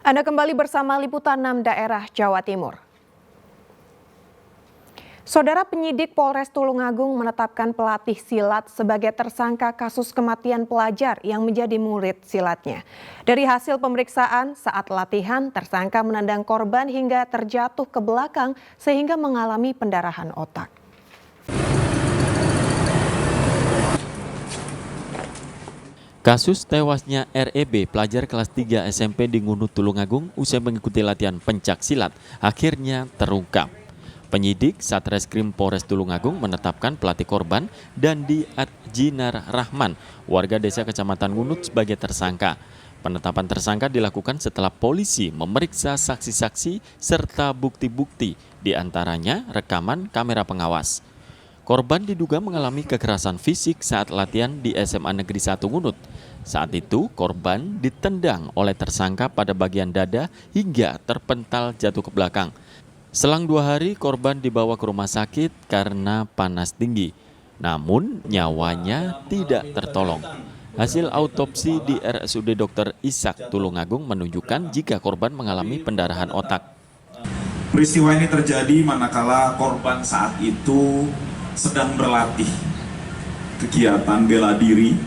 Anda kembali bersama Liputan 6 Daerah Jawa Timur. Saudara penyidik Polres Tulungagung menetapkan pelatih silat sebagai tersangka kasus kematian pelajar yang menjadi murid silatnya. Dari hasil pemeriksaan, saat latihan, tersangka menendang korban hingga terjatuh ke belakang sehingga mengalami pendarahan otak. Kasus tewasnya REB, pelajar kelas 3 SMP di Ngunut Tulungagung usai mengikuti latihan pencak silat, akhirnya terungkap. Penyidik Satreskrim Polres Tulungagung menetapkan pelatih korban Dandi Adjinar Rahman, warga desa Kecamatan Ngunut sebagai tersangka. Penetapan tersangka dilakukan setelah polisi memeriksa saksi-saksi serta bukti-bukti, diantaranya rekaman kamera pengawas. Korban diduga mengalami kekerasan fisik saat latihan di SMA Negeri 1 Ngunut. Saat itu, korban ditendang oleh tersangka pada bagian dada hingga terpental jatuh ke belakang. Selang 2 hari, korban dibawa ke rumah sakit karena panas tinggi. Namun, nyawanya tidak tertolong. Hasil autopsi di RSUD Dr. Ishak Tulungagung menunjukkan jika korban mengalami pendarahan otak. Peristiwa ini terjadi manakala korban saat itu sedang berlatih kegiatan bela diri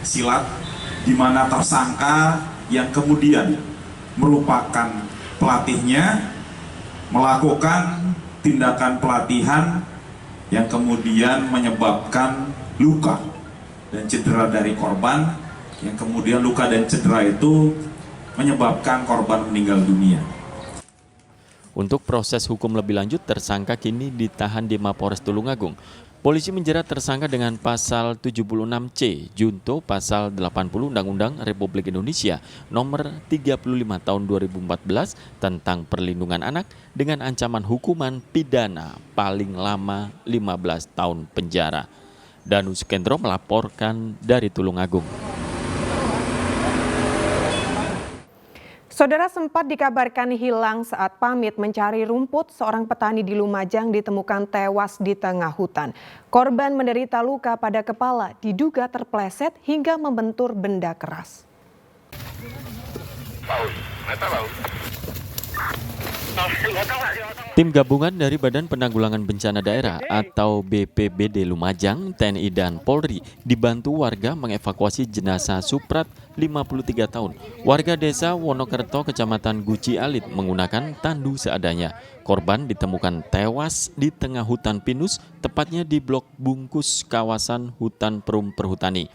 silat, di mana tersangka yang kemudian merupakan pelatihnya melakukan tindakan pelatihan yang kemudian menyebabkan luka dan cedera dari korban, yang kemudian luka dan cedera itu menyebabkan korban meninggal dunia. Untuk proses hukum lebih lanjut, tersangka kini ditahan di Mapores Tulungagung. Polisi menjerat tersangka dengan pasal 76C, junto pasal 80 Undang-Undang Republik Indonesia nomor 35 tahun 2014 tentang perlindungan anak dengan ancaman hukuman pidana paling lama 15 tahun penjara. Danus Kendro melaporkan dari Tulungagung. Saudara, sempat dikabarkan hilang saat pamit mencari rumput, seorang petani di Lumajang ditemukan tewas di tengah hutan. Korban menderita luka pada kepala, diduga terpleset hingga membentur benda keras. Tim gabungan dari Badan Penanggulangan Bencana Daerah atau BPBD Lumajang, TNI dan Polri dibantu warga mengevakuasi jenazah Suprat 53 tahun. Warga desa Wonokerto, Kecamatan Guci Alit menggunakan tandu seadanya. Korban ditemukan tewas di tengah hutan pinus, tepatnya di blok bungkus kawasan hutan Perum Perhutani.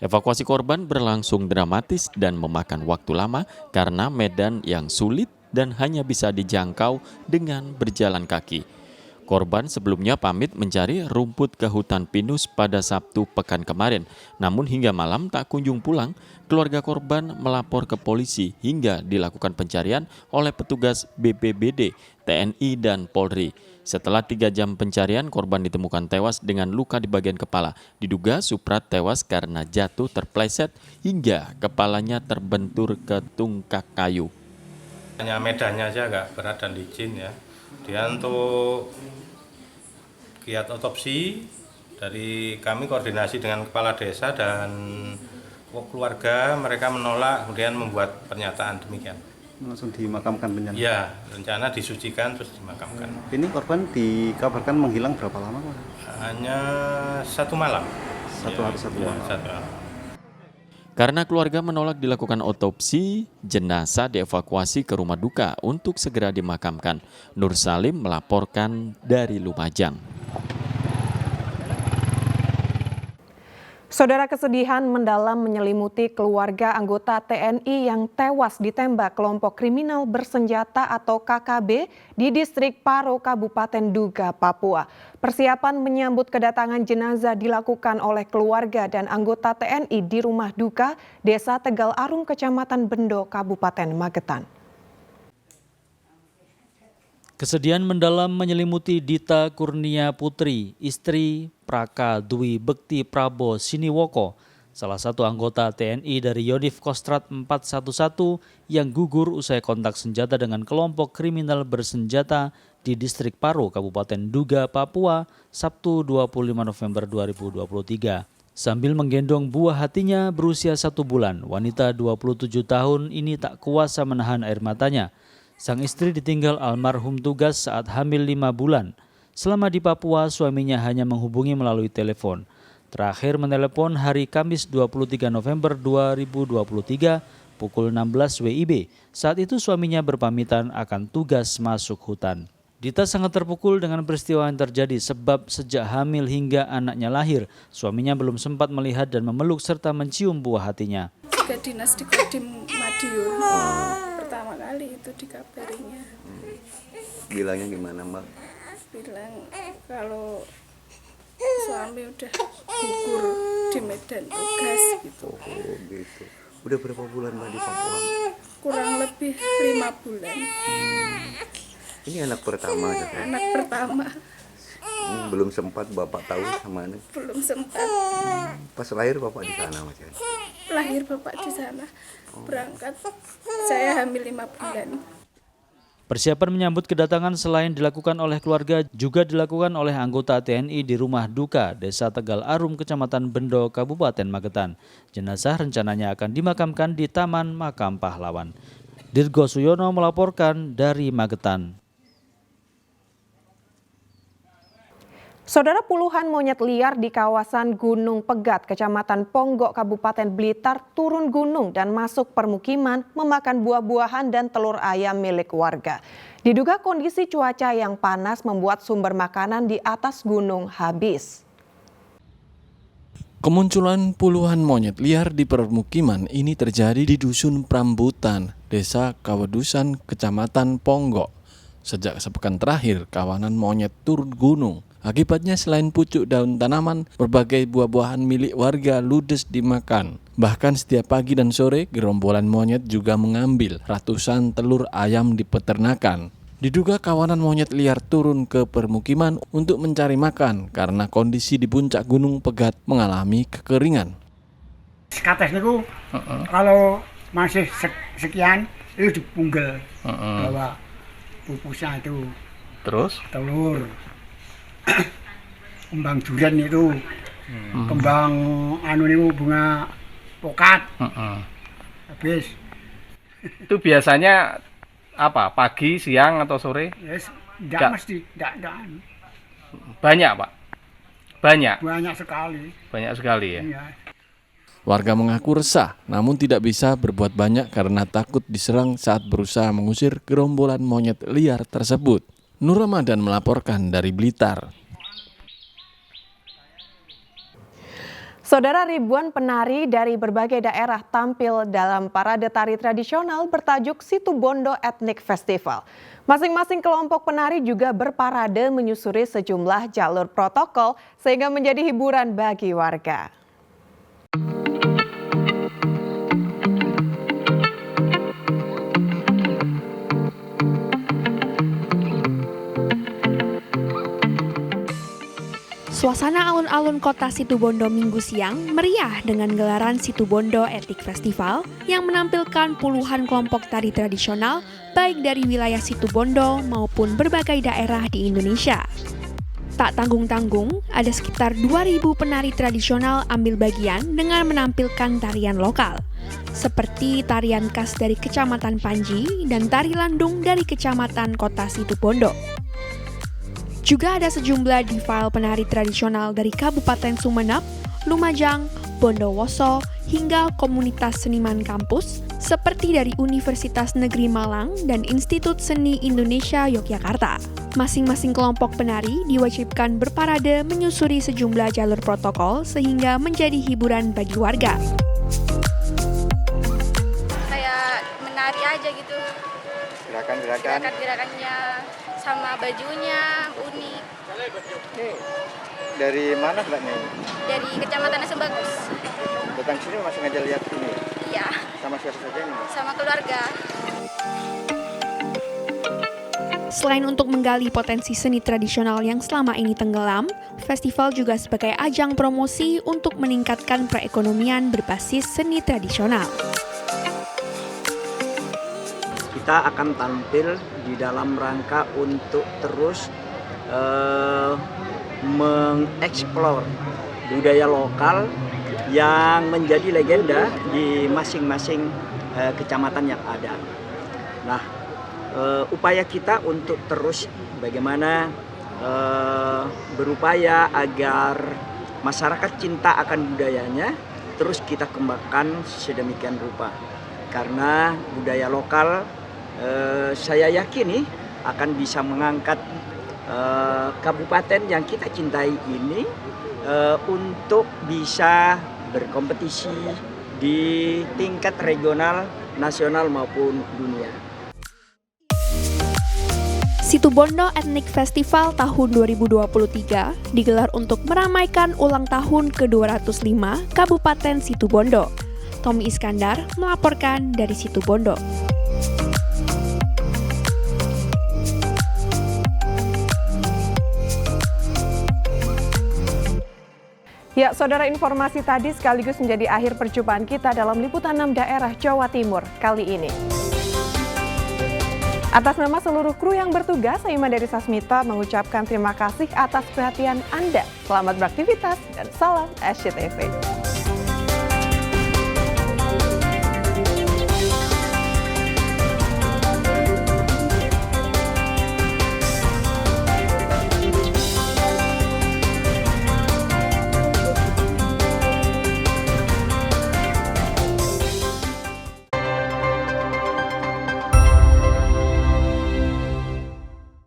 Evakuasi korban berlangsung dramatis dan memakan waktu lama karena medan yang sulit dan hanya bisa dijangkau dengan berjalan kaki. Korban sebelumnya pamit mencari rumput ke hutan pinus pada Sabtu pekan kemarin. Namun hingga malam tak kunjung pulang, keluarga korban melapor ke polisi hingga dilakukan pencarian oleh petugas BPBD, TNI, dan Polri. Setelah 3 jam pencarian, korban ditemukan tewas dengan luka di bagian kepala. Diduga Suprat tewas karena jatuh terpleset hingga kepalanya terbentur ke tungkak kayu. Hanya medannya aja agak berat dan licin ya. Dia untuk kiat otopsi dari kami koordinasi dengan kepala desa dan keluarga, mereka menolak, kemudian membuat pernyataan demikian. Langsung dimakamkan rencana? Ya, rencana disucikan terus dimakamkan. Ini korban dikabarkan menghilang berapa lama, Pak? Hanya 1 malam. Satu hari, satu malam. Satu malam. Karena keluarga menolak dilakukan otopsi, jenazah dievakuasi ke rumah duka untuk segera dimakamkan. Nur Salim melaporkan dari Lumajang. Saudara, kesedihan mendalam menyelimuti keluarga anggota TNI yang tewas ditembak kelompok kriminal bersenjata atau KKB di distrik Paro, Kabupaten Duga, Papua. Persiapan menyambut kedatangan jenazah dilakukan oleh keluarga dan anggota TNI di rumah duka Desa Tegal Arum, Kecamatan Bendo, Kabupaten Magetan. Kesedihan mendalam menyelimuti Dita Kurnia Putri, istri Praka Dwi Bekti Prabo Siniwoko, salah satu anggota TNI dari Yonif Kostrat 411 yang gugur usai kontak senjata dengan kelompok kriminal bersenjata di distrik Paro, Kabupaten Duga, Papua, Sabtu 25 November 2023. Sambil menggendong buah hatinya berusia 1 bulan, wanita 27 tahun ini tak kuasa menahan air matanya. Sang istri ditinggal almarhum tugas saat hamil 5 bulan. Selama di Papua, suaminya hanya menghubungi melalui telepon. Terakhir menelepon hari Kamis 23 November 2023 pukul 16 WIB. Saat itu suaminya berpamitan akan tugas masuk hutan. Dita sangat terpukul dengan peristiwa yang terjadi sebab sejak hamil hingga anaknya lahir, suaminya belum sempat melihat dan memeluk serta mencium buah hatinya. Juga dinas di Kodim Madiun. Pertama kali itu dikabarinya. Bilangnya gimana, Mbak? Bilang kalau suami udah gugur di medan tugas gitu. Oh, gitu. Udah berapa bulan Mbak di Papua? Kurang lebih 5 bulan. Ini anak pertama katanya. Anak pertama Belum sempat Bapak tahu sama anak. belum sempat. Pas lahir Bapak di sana Mas. Lahir bapak di sana. Berangkat saya hamil 5 bulan. Persiapan menyambut kedatangan selain dilakukan oleh keluarga juga dilakukan oleh anggota TNI di Rumah Duka Desa Tegal Arum, Kecamatan Bendo, Kabupaten Magetan. Jenazah rencananya akan dimakamkan di Taman Makam Pahlawan. Dirgo Suyono melaporkan dari Magetan. Saudara, puluhan monyet liar di kawasan Gunung Pegat, Kecamatan Ponggok, Kabupaten Blitar turun gunung dan masuk permukiman memakan buah-buahan dan telur ayam milik warga. Diduga kondisi cuaca yang panas membuat sumber makanan di atas gunung habis. Kemunculan puluhan monyet liar di permukiman ini terjadi di Dusun Prambutan, Desa Kawedusan, Kecamatan Ponggok. Sejak sepekan terakhir, kawanan monyet turun gunung. Akibatnya selain pucuk daun tanaman, berbagai buah-buahan milik warga ludes dimakan. Bahkan setiap pagi dan sore, gerombolan monyet juga mengambil ratusan telur ayam di peternakan. Diduga kawanan monyet liar turun ke permukiman untuk mencari makan karena kondisi di puncak Gunung Pegat mengalami kekeringan. Kates niku kalau masih sekian itu dipunggal bawa pupusnya itu. Terus? Telur. Kembang durian itu. Kembang anu niku bunga pokat. Habis. Itu biasanya apa? Pagi, siang atau sore? Yes, enggak mesti, enggak. Banyak, Pak. Banyak. Banyak sekali. Banyak sekali ya. Iya. Warga mengaku resah, namun tidak bisa berbuat banyak karena takut diserang saat berusaha mengusir gerombolan monyet liar tersebut. Nur Ramadan melaporkan dari Blitar. Saudara, ribuan penari dari berbagai daerah tampil dalam parade tari tradisional bertajuk Situbondo Ethnic Festival. Masing-masing kelompok penari juga berparade menyusuri sejumlah jalur protokol sehingga menjadi hiburan bagi warga. Suasana alun-alun kota Situbondo Minggu siang meriah dengan gelaran Situbondo Ethnic Festival yang menampilkan puluhan kelompok tari tradisional baik dari wilayah Situbondo maupun berbagai daerah di Indonesia. Tak tanggung-tanggung, ada sekitar 2.000 penari tradisional ambil bagian dengan menampilkan tarian lokal, seperti tarian khas dari Kecamatan Panji dan tari landung dari Kecamatan Kota Situbondo. Juga ada sejumlah diva penari tradisional dari Kabupaten Sumeneb, Lumajang, Bondowoso, hingga komunitas seniman kampus seperti dari Universitas Negeri Malang dan Institut Seni Indonesia Yogyakarta. Masing-masing kelompok penari diwajibkan berparade menyusuri sejumlah jalur protokol sehingga menjadi hiburan bagi warga. Kayak menari aja gitu. Gerakannya Sama bajunya unik. dari mana Mbaknya ini? Dari Kecamatan Sebagus. Datang sini masih sengaja lihat ini Iya, sama siapa saja ini? sama keluarga. Selain untuk menggali potensi seni tradisional yang selama ini tenggelam, festival juga sebagai ajang promosi untuk meningkatkan perekonomian berbasis seni tradisional. Kita akan tampil di dalam rangka untuk terus mengeksplor budaya lokal yang menjadi legenda di masing-masing kecamatan yang ada. Nah, upaya kita untuk terus bagaimana berupaya agar masyarakat cinta akan budayanya terus kita kembangkan sedemikian rupa. Karena budaya lokal saya yakini akan bisa mengangkat kabupaten yang kita cintai ini untuk bisa berkompetisi di tingkat regional, nasional maupun dunia. Situbondo Ethnic Festival tahun 2023 digelar untuk meramaikan ulang tahun ke-205 Kabupaten Situbondo. Tommy Iskandar melaporkan dari Situbondo. Ya, saudara, informasi tadi sekaligus menjadi akhir perjumpaan kita dalam liputan 6 daerah Jawa Timur kali ini. Atas nama seluruh kru yang bertugas, saya Imandari Sasmita mengucapkan terima kasih atas perhatian Anda. Selamat beraktivitas dan salam SCTV.